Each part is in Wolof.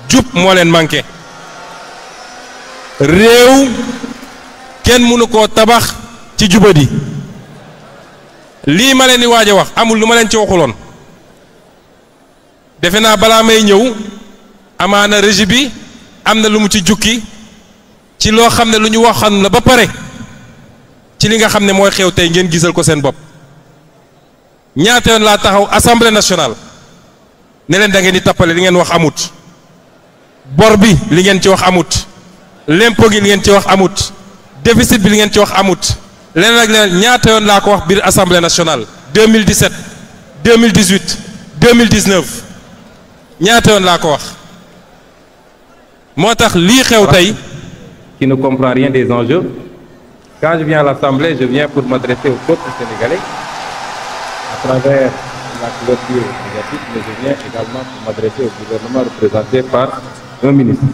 jub moo leen manqué réew kenn mënu koo tabax ci jubadi lii ma leen di waaj a wax amul lu ma leen ci waxuloon defe naa balaa may ñëw amaana régie bi am na lu mu ci jukki ci loo xam ne lu ñu waxoon la ba pare ci li nga xam ne mooy xew tey ngeen gisal ko seen bopp ñaata yoon laa taxaw assemblée nationale ne leen da ngeen di tappale li ngeen wax amut bor bi li ngeen ci wax amut l'impôt gi li ngeen ci wax amut déficit bi li ngeen ci wax amut leneen ak leneen ñaata yoon laa ko wax biir assemblée nationale 2017 2018 2019 ñaata yoon laa ko wax moo tax lii xew tey. Qui ne comprend rien des enjeux. Quand je viens à l'Assemblée, je viens pour m'adresser au peuple sénégalais à travers la clôture médiatique, mais je viens également pour m'adresser au gouvernement représenté par un ministre.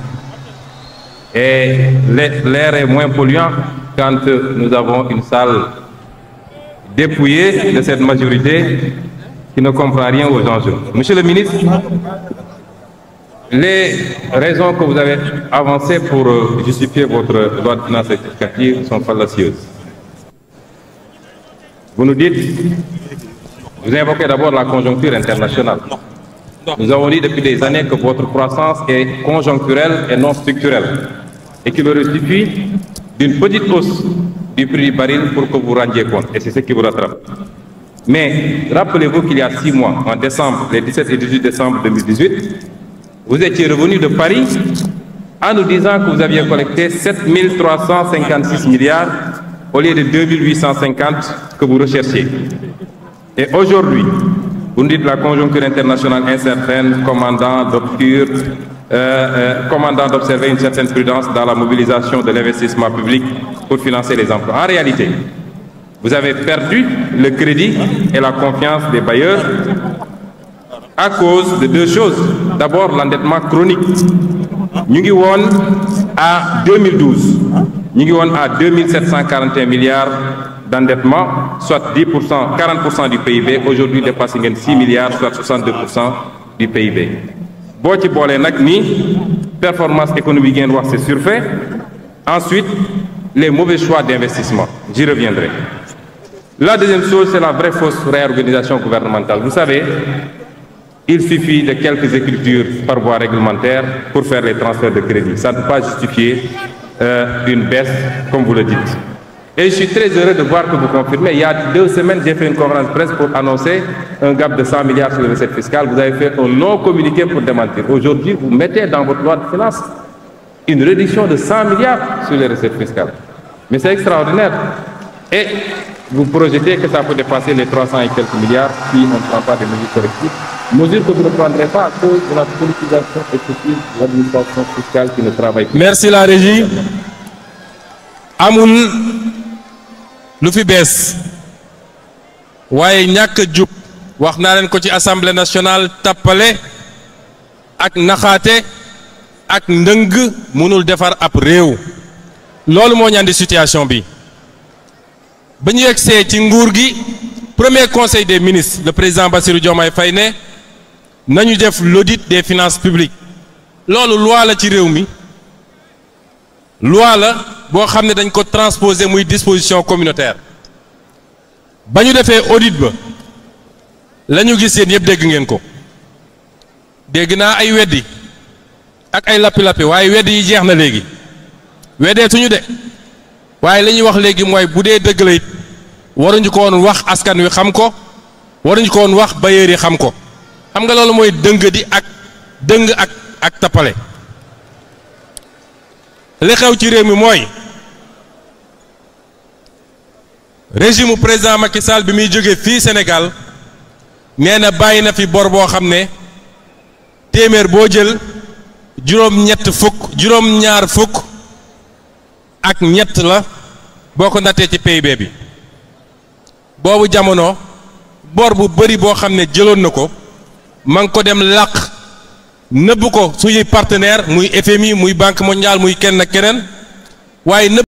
Et l'air est moins polluant quand nous avons une salle dépouillée de cette majorité qui ne comprend rien aux enjeux. Monsieur le ministre, les raisons que vous avez avancées pour justifier votre loi de finances rectificative sont fallacieuses. Vous nous dites, vous invoquez d'abord la conjoncture internationale. Nous avons dit depuis des années que votre croissance est conjoncturelle et non structurelle et qu'il aurait suffi d'une petite hausse du prix du baril pour que vous rendiez compte, et c'est ce qui vous rattrape. Mais rappelez-vous qu'il y a 6 mois, en décembre, les 17 et 18 décembre 2018, vous étiez revenu de Paris en nous disant que vous aviez collecté 7 356 milliards au lieu de 2 850 que vous recherchiez. Et aujourd'hui, vous nous dites la conjoncture internationale incertaine, commandant d'observer une certaine prudence dans la mobilisation de l'investissement public pour financer les emplois. En réalité, vous avez perdu le crédit et la confiance des bailleurs à cause de 2 choses. D'abord, l'endettement chronique. Nous sommes à 2012, nous sommes à 2741 milliards d'endettement, soit 10%, 40% du PIB. Aujourd'hui, dépassé 6 milliards, soit 62% du PIB. Si vous avez performance économique, c'est surfait. Ensuite, les mauvais choix d'investissement. J'y reviendrai. La deuxième chose, c'est la vraie fausse réorganisation gouvernementale. Vous savez, il suffit de quelques écritures par voie réglementaire pour faire les transferts de crédit. Ça ne peut pas justifier une baisse, comme vous le dites. Et je suis très heureux de voir que vous confirmez. Il y a 2 semaines, j'ai fait une conférence de presse pour annoncer un gap de 100 milliards sur les recettes fiscales. Vous avez fait un non communiqué pour démentir. Aujourd'hui, vous mettez dans votre loi de finances une réduction de 100 milliards sur les recettes fiscales. Mais c'est extraordinaire. Et vous projetez que ça peut dépasser les 300 et quelques milliards si on ne prend pas des mesures correctives. Mesures que vous ne prendrez pas à cause de la politisation excessive de l'administration fiscale qui ne travaille pas. Merci la régie. Amul lu fi bees waaye ñàkk jub wax naa leen ko ci assemblée nationale tappale ak naxaate ak ndëng mënul defar ab réew loolu moo ñandi situation bi ba ñu yegsee ci nguur gi premier conseil des ministres le président Bassirou Diomaye Faye ne nañu def l'audit des finances publiques loolu loi la ci réew mi loi la boo xam ne dañ ko transposer muy disposition communautaire ba ñu defee audit ba la ñu gis yéen yëpp dégg ngeen ko dégg naa ay weddi ak ay lappi-lappi waaye weddi yi jeex na léegi weddeetuñu de waaye la ñuy wax léegi mooy bu dee dëgg la it waruñu ko woon wax askan wi xam ko waruñu ko woon wax bailleurs yi xam ko xam nga loolu mooy dëng ak tappale li xew ci réew mi mooy régime président Macky Sall bi muy jóge fii Sénégal nee na bàyyi na fi bor boo xam ne téeméer boo jël juróom-ñaar fukk ak ñett la boo ko nattee ci PIB bi boobu jamono bor bu bari boo xam ne jëloon na ko ma ngi ko dem làq nëbb ko suñuy partenaire muy FMI muy Banque mondiale muy kenn ak keneen waaye nëbb